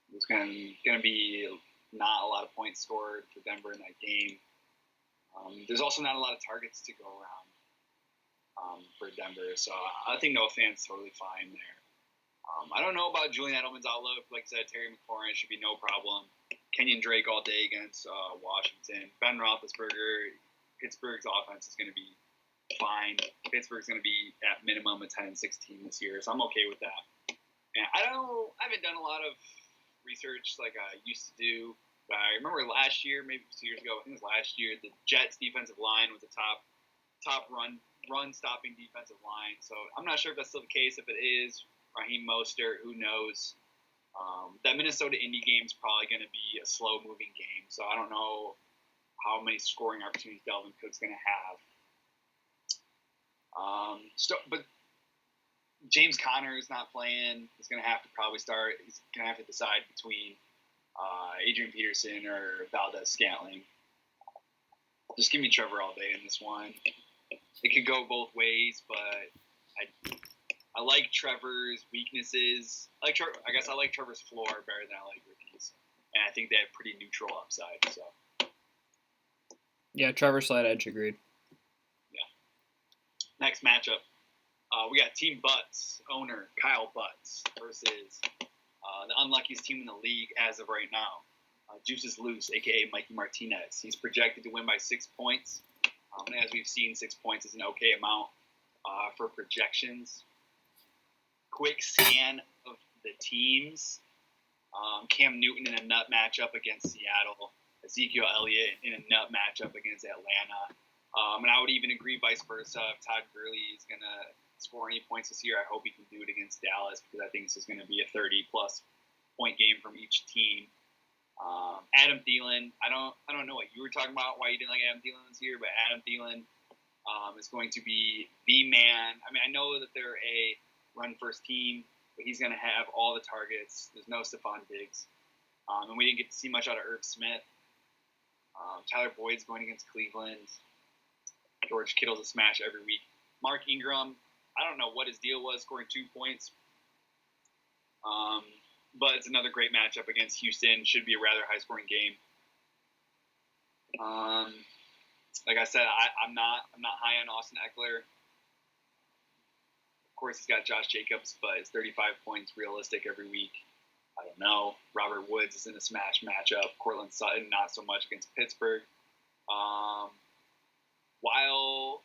there's going to be not a lot of points scored for Denver in that game. There's also not a lot of targets to go around for Denver, so I think Noah Fant's totally fine there. I don't know about Julian Edelman's outlook. Like I said, Terry McLaurin should be no problem. Kenyon Drake all day against Washington. Ben Roethlisberger, Pittsburgh's offense is going to be fine. Pittsburgh's going to be at minimum a 10-16 this year, so I'm okay with that. And I haven't done a lot of research like I used to do. But I remember last year, maybe 2 years ago, I think it was last year, the Jets' defensive line was the top run stopping defensive line. So I'm not sure if that's still the case. If it is, Raheem Mostert, who knows? That Minnesota-Indy game is probably going to be a slow-moving game, so I don't know how many scoring opportunities Dalvin Cook's going to have. But James Conner is not playing. He's going to have to probably start. He's going to have to decide between Adrian Peterson or Valdez-Scantling. Just give me Trevor all day in this one. It could go both ways, but I like Trevor's weaknesses. I guess I like Trevor's floor better than I like Ricky's, and I think they have pretty neutral upside. So, yeah, Trevor slight edge, agreed. Yeah. Next matchup, we got Team Butts owner Kyle Butts versus the unluckiest team in the league as of right now. Juice is loose, aka Mikey Martinez. He's projected to win by 6 points, and as we've seen, 6 points is an okay amount for projections. Quick scan of the teams. Cam Newton in a nut matchup against Seattle. Ezekiel Elliott in a nut matchup against Atlanta. And I would even agree vice versa. If Todd Gurley is going to score any points this year, I hope he can do it against Dallas because I think this is going to be a 30-plus point game from each team. Adam Thielen, I don't know what you were talking about, why you didn't like Adam Thielen this year, but Adam Thielen is going to be the man. I mean, I know that they're a run-first team, but he's going to have all the targets. There's no Stephon Diggs. And we didn't get to see much out of Irv Smith. Tyler Boyd's going against Cleveland. George Kittle's a smash every week. Mark Ingram, I don't know what his deal was, scoring 2 points. But it's another great matchup against Houston. Should be a rather high-scoring game. Like I said, I'm not high on Austin Eckler. Of course, he's got Josh Jacobs, but is 35 points realistic every week? I don't know. Robert Woods is in a smash matchup. Cortland Sutton, not so much against Pittsburgh. While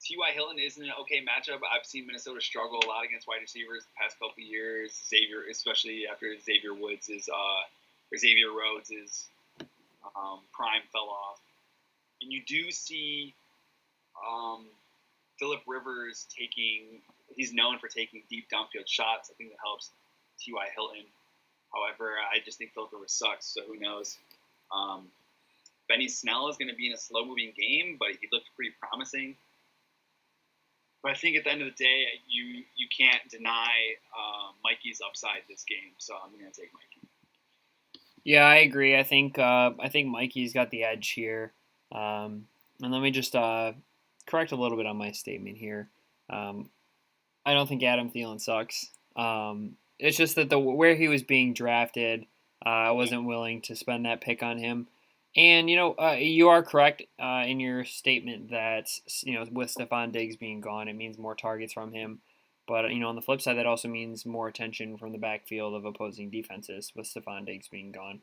T.Y. Hilton is in an okay matchup, I've seen Minnesota struggle a lot against wide receivers the past couple of years. Xavier, especially after Xavier Rhodes' prime fell off. And you do see Phillip Rivers he's known for taking deep downfield shots. I think that helps T.Y. Hilton. However, I just think Phillip Rivers sucks, so who knows. Benny Snell is going to be in a slow-moving game, but he looked pretty promising. But I think at the end of the day, you can't deny Mikey's upside this game, so I'm going to take Mikey. Yeah, I agree. I think Mikey's got the edge here. And let me just correct a little bit on my statement here. I don't think Adam Thielen sucks. It's just that where he was being drafted, I wasn't willing to spend that pick on him. And, you are correct in your statement that, with Stephon Diggs being gone, it means more targets from him. But on the flip side, that also means more attention from the backfield of opposing defenses with Stephon Diggs being gone.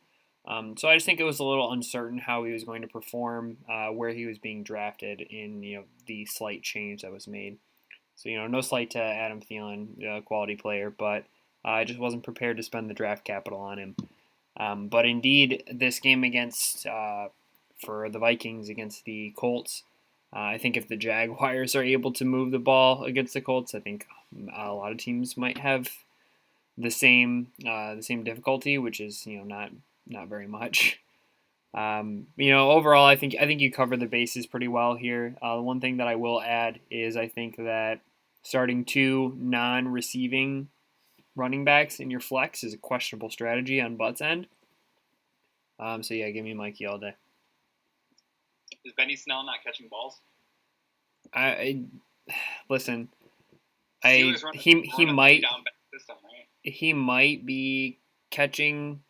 So I just think it was a little uncertain how he was going to perform, where he was being drafted in the slight change that was made. So no slight to Adam Thielen, quality player, but I just wasn't prepared to spend the draft capital on him. But indeed, this game against for the Vikings against the Colts, I think if the Jaguars are able to move the ball against the Colts, I think a lot of teams might have the same difficulty, which is not very much. Overall, I think you cover the bases pretty well here. The one thing that I will add is I think that starting two non-receiving running backs in your flex is a questionable strategy on Butt's end. So yeah, give me Mikey all day. Is Benny Snell not catching balls? I listen. Steelers He might down system, right? he might be catching,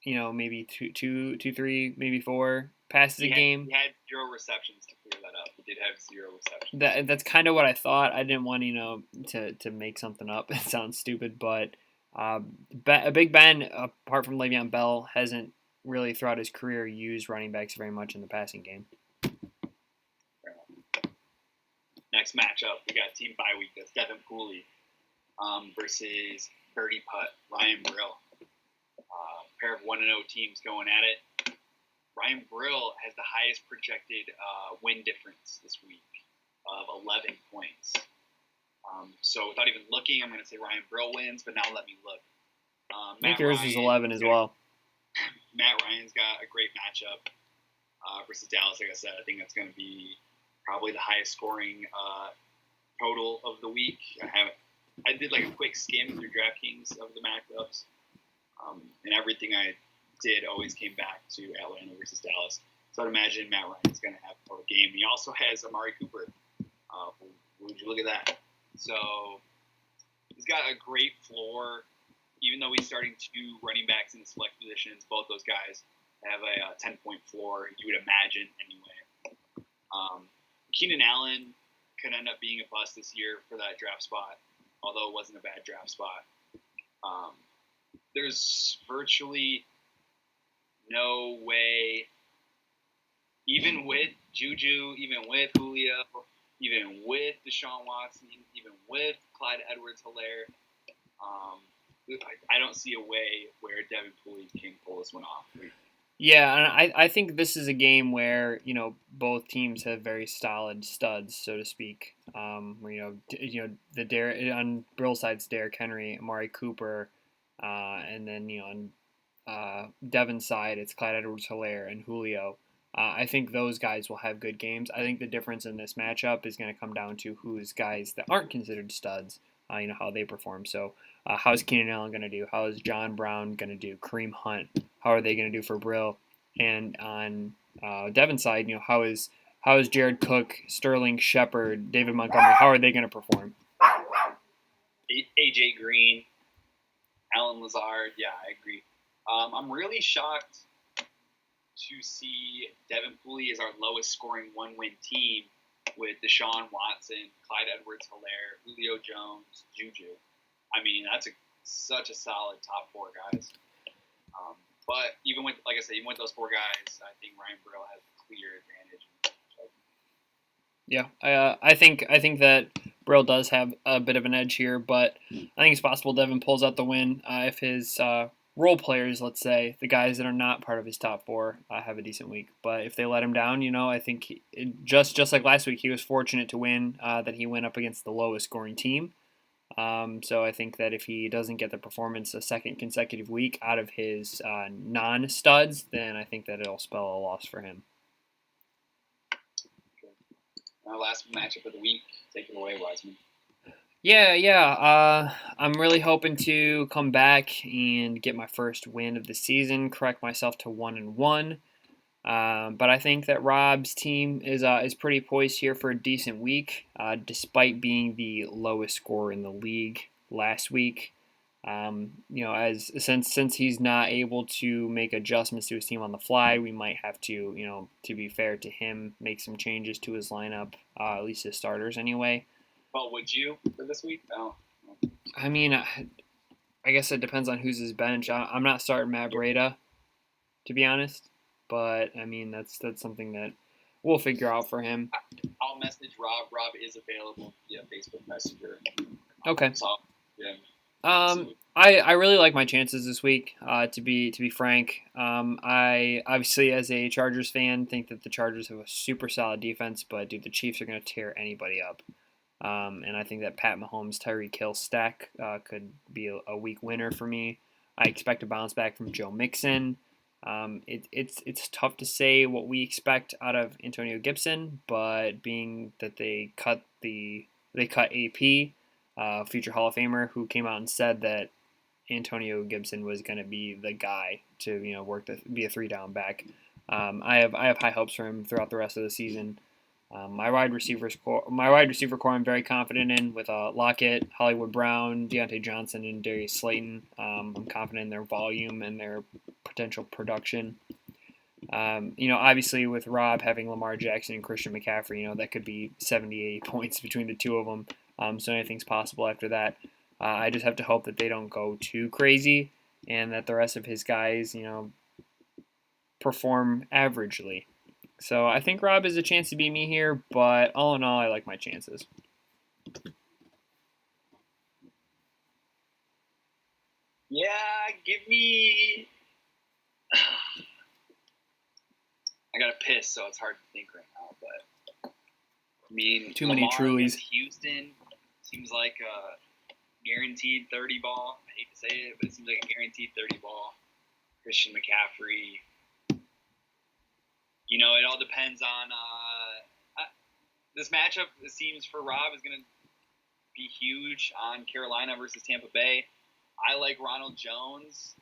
maybe two, three, maybe four passes a game. He had 0 receptions to clear that up. He did have 0 receptions. That's kind of what I thought. I didn't want to make something up. It sounds stupid, but Big Ben, apart from Le'Veon Bell, hasn't really throughout his career used running backs very much in the passing game. Next matchup, we got team bye week. That's Devin Pooley versus Birdie Putt, Ryan Brill. Pair of 1-0 teams going at it. Ryan Brill has the highest projected win difference this week of 11 points. So without even looking, I'm going to say Ryan Brill wins, but now let me look. I think yours is 11 as well. Matt Ryan's got a great matchup versus Dallas. Like I said, I think that's going to be probably the highest scoring total of the week. I did like a quick skim through DraftKings of the matchups, and everything I did always came back to Atlanta versus Dallas. So I'd imagine Matt Ryan's going to have a total game. He also has Amari Cooper. Would you look at that? So he's got a great floor. Even though he's starting 2 running backs in the select positions, both those guys have a 10-point floor, you would imagine anyway. Keenan Allen could end up being a bust this year for that draft spot, although it wasn't a bad draft spot. There's virtually no way, even with Juju, even with Julio, even with Deshaun Watson, even with Clyde Edwards-Helaire, I don't see a way where Devin Pooley can pull this one off. Yeah, and I think this is a game where both teams have very solid studs, so to speak. Where on Brill's side, it's Derrick Henry, Amari Cooper, and then on Devin's side, it's Clyde Edwards-Helaire and Julio. I think those guys will have good games. I think the difference in this matchup is going to come down to who's guys that aren't considered studs. How they perform. So how's Keenan Allen going to do? How is John Brown going to do? Kareem Hunt, how are they going to do for Brill? And on Devin's side, how is Jared Cook, Sterling Shepard, David Montgomery, how are they going to perform? AJ Green, Alan Lazard, yeah, I agree. I'm really shocked to see Devin Pooley as our lowest scoring one-win team with Deshaun Watson, Clyde Edwards-Helaire, Julio Jones, Juju. I mean, that's such a solid top 4 guys. But even with, like I said, even with those 4 guys, I think Ryan Brill has a clear advantage. Yeah, I think that Brill does have a bit of an edge here, but I think it's possible Devin pulls out the win if his role players, let's say, the guys that are not part of his top 4, have a decent week. But if they let him down, I think just like last week, he was fortunate to win, that he went up against the lowest scoring team. So I think that if he doesn't get the performance a second consecutive week out of his non-studs, then I think that it'll spell a loss for him. Our last matchup of the week. Take it away, Wiseman. Yeah. I'm really hoping to come back and get my first win of the season, correct myself to 1-1. But I think that Rob's team is pretty poised here for a decent week, despite being the lowest scorer in the league last week. Since he's not able to make adjustments to his team on the fly, we might have to be fair to him, make some changes to his lineup, at least his starters anyway. Well, would you for this week? No. I mean, I guess it depends on who's his bench. I'm not starting Matt Breida, to be honest. But I mean, that's something that we'll figure out for him. I'll message Rob. Rob is available via Facebook Messenger. Okay. So, yeah. I really like my chances this week. To be frank, I obviously as a Chargers fan think that the Chargers have a super solid defense, but dude, the Chiefs are going to tear anybody up. And I think that Pat Mahomes Tyreek Hill stack could be a week winner for me. I expect a bounce back from Joe Mixon. It's tough to say what we expect out of Antonio Gibson, but being that they cut AP, future Hall of Famer, who came out and said that Antonio Gibson was going to be the guy to be a 3-down back. I have high hopes for him throughout the rest of the season. My wide receiver core, I'm very confident in with Lockett, Hollywood Brown, Deontay Johnson, and Darius Slayton. I'm confident in their volume and their potential production. Obviously with Rob having Lamar Jackson and Christian McCaffrey, that could be 78 points between the two of them. So anything's possible after that. I just have to hope that they don't go too crazy and that the rest of his guys, perform averagely. So I think Rob has a chance to beat me here, but all in all, I like my chances. Yeah, give me. I got to piss, so it's hard to think right now. But I mean, too many Trulies. Houston seems like a guaranteed 30 ball. I hate to say it, but it seems like a guaranteed 30 ball. Christian McCaffrey. It all depends on this matchup. It seems for Rob is going to be huge on Carolina versus Tampa Bay. I like Ronald Jones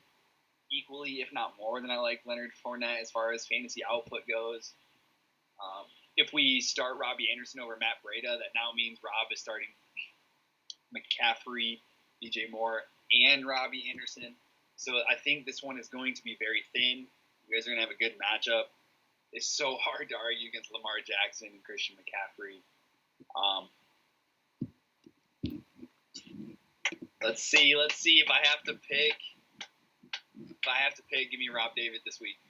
equally, if not more, than I like Leonard Fournette as far as fantasy output goes. If we start Robbie Anderson over Matt Breida, that now means Rob is starting McCaffrey, DJ Moore, and Robbie Anderson. So I think this one is going to be very thin. You guys are going to have a good matchup. It's so hard to argue against Lamar Jackson and Christian McCaffrey. Let's see if I have to pick. Give me Rob David this week.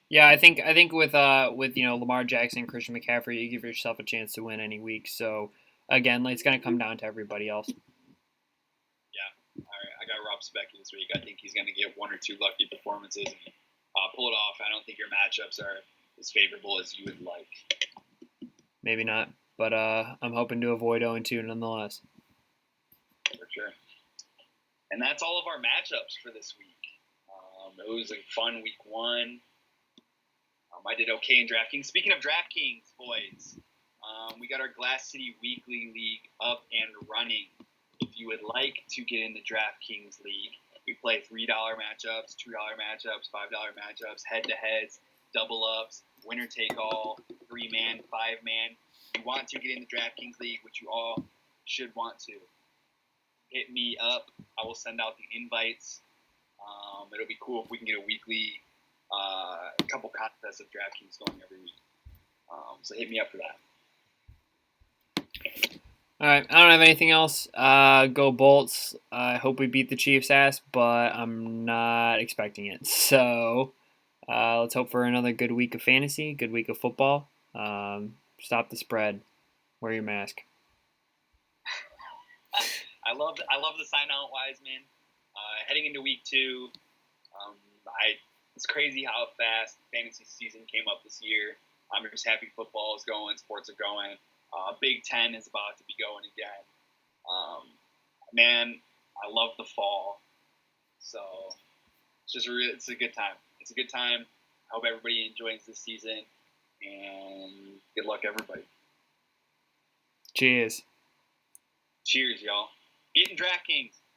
Yeah, I think with Lamar Jackson and Christian McCaffrey, you give yourself a chance to win any week. So again, it's going to come down to everybody else. Yeah, all right. I got Rob Specky this week. I think he's going to get one or two lucky performances and pull it off. I don't think your matchups are as favorable as you would like. Maybe not, but I'm hoping to avoid 0-2 nonetheless. For sure. And that's all of our matchups for this week. It was a fun week one. I did okay in DraftKings. Speaking of DraftKings, boys, we got our Glass City Weekly League up and running. If you would like to get in the DraftKings League, we play $3 matchups, $2 matchups, $5 matchups, head-to-heads, double-ups, winner-take-all, 3-man, 5-man. If you want to get in the DraftKings League, which you all should want to, hit me up. I will send out the invites. It'll be cool if we can get a weekly couple contests of DraftKings going every week. So hit me up for that. All right, I don't have anything else. Go Bolts. I hope we beat the Chiefs' ass, but I'm not expecting it. So let's hope for another good week of fantasy, good week of football. Stop the spread. Wear your mask. I love the sign out, Wiseman. Heading into week 2, it's crazy how fast fantasy season came up this year. I'm just happy football is going, sports are going. Big Ten is about to be going again. Man, I love the fall. So it's a good time. It's a good time. I hope everybody enjoys this season, and good luck, everybody. Cheers. Cheers, y'all. Get in DraftKings.